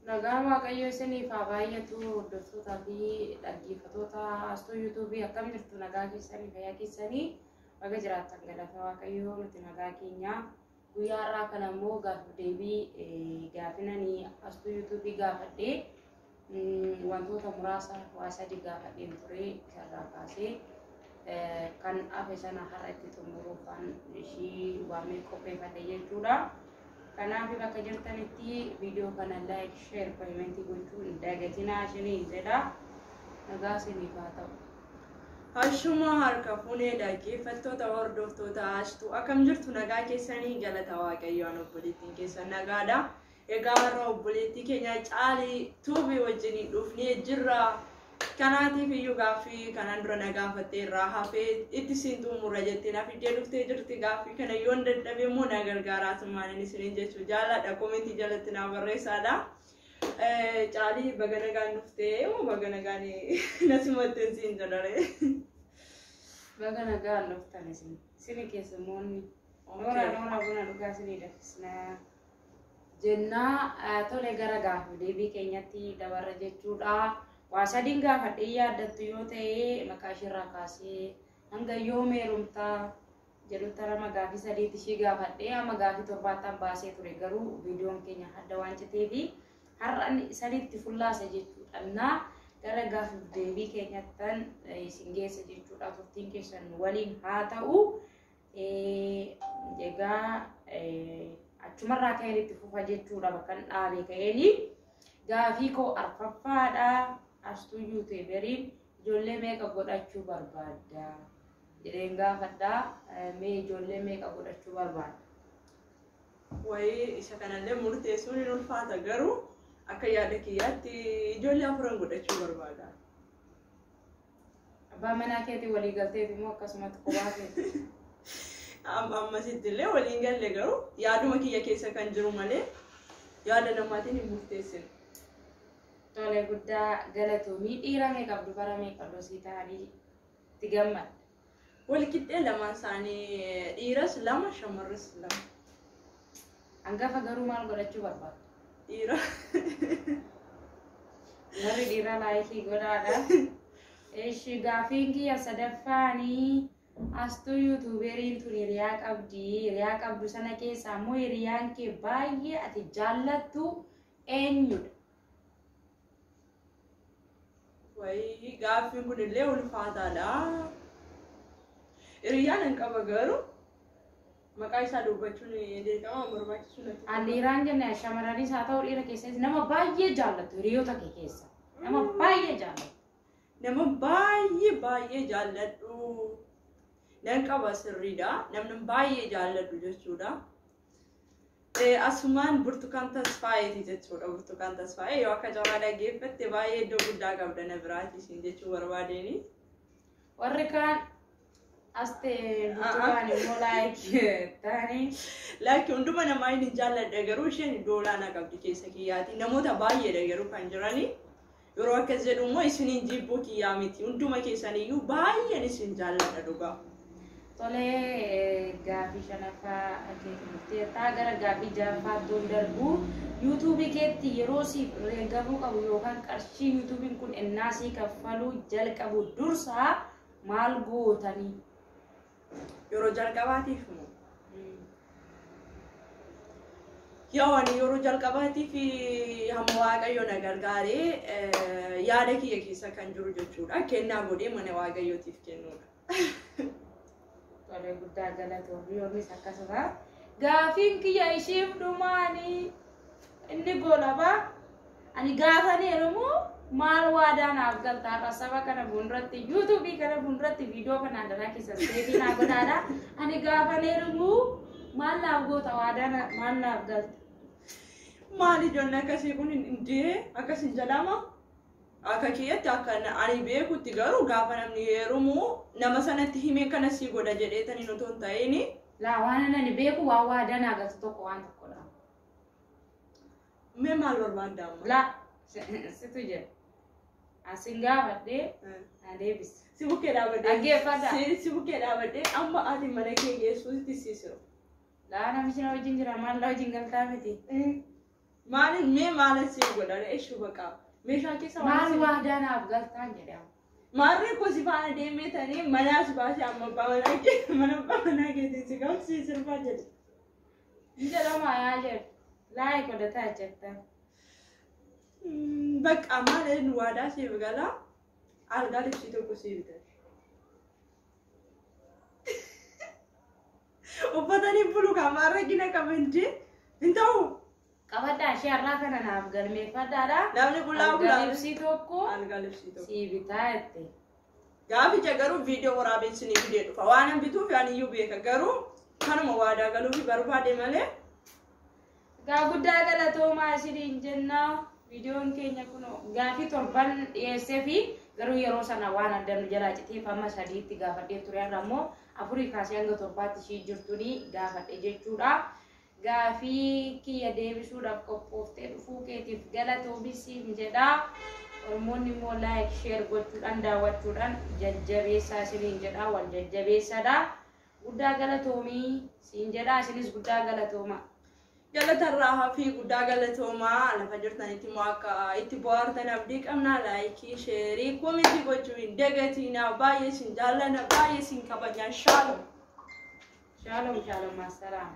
Nagaa Waaqayyoo isiniif haa baay'atu hordoftoota fi dhaggeeffattoota asxaa YouTube akkam jirtu nagaa keessanii fayyaa keessanii baga jiraattan galata Waaqayyoo nuti nagaa keenya guyyaa har'aa kana immoo gaaffii deebii gaafinanii asxaa YouTube gaafadhee wantoota muraasa waa sadii gaafadheen ture isarraa kaasee kan hafe sana har'a itti xumuruufaan ishii waamee qopheeffate jechuudha. Kanaaf bakka jirtanitti viidiyoo kana like, share, comment gochuun dagatinaa isiniin jedha. Nagaa isiniif haa ta'u. Hashuma harka fuunee dhaggeeffattoota hordoftoota ashtu akkam jirtu nagaa keessanii galata Waaqayyoon obboleettiin keessan nagaadha. Egaa har'a obboleettii keenya Caalii Tuubii wajjin dhufnee jirra. Kanaatiif iyyuu gaaffii kanaan dura nagaafattee irraa hafee itti siin xumura jettee naaf iddee dhuftee jirti. Gaaffii kana yoon dadhabe immoo na gargaaraatumaan inni isiniin jechuu jaaladha. Komentii jalatti naa barreessaadha. Caalii baga nagaan dhuftee moo baga nagaan nasimatteen siin jedhare? Baga nagaan dhuftan isin keessummoonni noora buna dhugaa isinii danfisna jennaa tole gara gaaffii deebii keenyatti dabarra jechuudha. Waa sadiin gaafadhee yaaddattu yoo ta'e maqaa isheerraa kaasee hanga yoom heerumtaa jedhutti lama gaaffii sadiitti ishii gaafadhee amma gaaffii torbaattan baasee ture garuu viidiyoon keenya adda waan citeefi har'a sadiitti fullaasa jechuudha. Gara gaaffii deebii keenyattan isin geessa jechuudha. Turtiin keessan waliin haa ta'u. Egaa achumarraa ka'een itti fufa jechuudha bakka dhaabee ka'eeni. Gaaffii koo arfaffaadha. Astuu YouTuberiin ijoollee meeqa godhachuu barbaadda jedheen gaafadhaa. Mee ijoollee meeqa godhachuu barbaadda? Wayii isa kanallee murteessuun hin ulfaata garuu akka yaada kiyyaatti ijoollee 4 godhachuu barbaada. Abbaa manaa keetii walii galteef immoo akkasumatti kophaa keeti? Ammasitti illee waliin galle garuu yaaduma kiyya keessa kan jiru malee yaada namaatiin hin murteessine. Tole guddaa galatoomii dhiira meeqa qabdu bara meeqa qabdu sii ta'anii itti gammadda? Walqixxee lamaan isaanii dhiiras 2 shamarris 2. Hangafa garuu maal godhachuu barbaadda? Dhiira. Warri dhiira laayikii godhaadha. Eeshi gaaffiin kiyya sadaffaanii astuu YouTuberiin tun hiriyaa qabdi. Hiriyaa qabdu sana keessaa immoo hiriyaan kee baay'ee ati jaallattu eenyudha? Wayii gaaffiin kun illee ulfaataadha. Hiriyaan hin qaba garuu maqaa isaa dubbachuun dirqama barbaachisu natti. Dhiiraan jenna shamarranis haa ta'u dhiira keessatti nama baay'ee jaallattu hiriyoota kee keessa. Nama baay'ee jaallattu. Nama baay'ee jaalladhu. Nan qaba sirriidha. Namni baay'ee jaalladhu jechuudha. Asumaan Burtukaan Tasfaayeeti jechuudha. Burtukaan Tasfaayee yoo akka jabaa dhaggeeffatte baay'ee iddoo guddaa qabda na biraati isin jechuu barbaadeeni. Warri kaan astee Burtukaan immoo laayikii ta'anii. Laayikii hunduma namaa hin jaalladha garuu isheen iddoo olaanaa qabdi keessa kiyyaati. Namoota baay'eedha garuu kan jirani. Yeroo akkas jedhu immoo isiniin jibbuu kiyyaa miti. Hunduma keessaniyyuu baay'een isin jaalladha dhugaa. Tole gaaffii shanaffaa akeekkachiifteettaa gara gaaffii ja'affaatti darbu YouTube keetti yeroo siif reegamuu qabu yookaan qarshii YouTubein kun ennaa sii kaffaluu jalqabu dursaa maal gootanii? Yeroo jalqabaatiif yeroo jalqabaatiif hamma Waaqayyo na gargaaree yaada kiyya keessa kan jiru jechuudha. Kennaa godhee mana Waaqayyootiif kennuudha. Tole guddaa galatoomii yoomis akkasuma gaaffiin kiyya isheef dhumaanii inni golaba ani gaafaniiru moo maal waadaa naaf galtaa saba kana fuulduratti YouTube kana fuulduratti viidiyoo kana danaa keessa seetii naa godhaadha. Ani gaafaniiru moo maal naaf goota waadaa maal naaf galta? Maal ijoollee akkasii kun indee akkasin jedhama? Akka kiyyatti akka ani beekutti garuu gaafa namni heerumu nama sanatti himee kana sii godha jedheetanii nuti hin ta'ini. Laa waan ani beeku waa waadaa naa galtu tokko waan tokkodha. Mee maal barbaadda amma? Laa situ jedha. Asin gaafadhee na deebisa. Si bukkee dhaabadhee. Dhaggeeffadha. Si bukkee dhaabadhee amma ati mana kee geessuutti siisiru. Laa namichi na wajjin jira maal na wajjin galtaa miti. Maali mee maalas si godhan eeshu baqa meeshaa keessa Maal waadanaaf galtaan jedhama. maarree koo si faana deemetanii manaas baasee amma abbaa manaa keetii si qabsii sirbaa jedhe. Jedhama yaa jedhu. Laayii godhataa jettan. Baqa maaleen waadaa siif galaa algaa libsii tokko siif bitan. Uffatanii bulu kamaarra gina qabandi hin ta'u. Qabaddaa ishee har'aa kana naaf galmeeffadhaadha. Namni bulaa Algaa libsii tokko algaa libsii tokko. sii bitaa jette. Gaaficha garuu viidiyoo waraabessinii fidee dhufa waan hin bituuf ani iyyuu beeka garuu kanuma waadaa galuufi barbaade malee. Gaa guddaa galatoomaa isiniin jenna. Viidiyoon keenya kun gaafii torban dhiyeessee fi garuu yeroo sana waan adda nu jalaa citeef amma sadiitti gaafadhee ture irra immoo afurii kaasee hanga torbaatti ishii jirtuni gaafadhe jechuudha. Gaafii kiyya deebisuudhaaf qophooftee dhufuu keetiif galatoomaa jedha. Oromoonni immoo laayik sheer gochuudhaan daawwachuudhaan jajjabeessaa isiniin jedha wal jajjabeessadha. Guddaa galatoomii siin jedha isinis guddaa galatooma. Galatarraa fi guddaa galatoomaa lafa jirtanitti immoo akka itti bohaartan abdii qabna laayikii sheerii komitii gochuu hin dagatinaa baay'ee sin jaalladha baay'ee sin kabajaa shalom. Shalom shalom assalaam.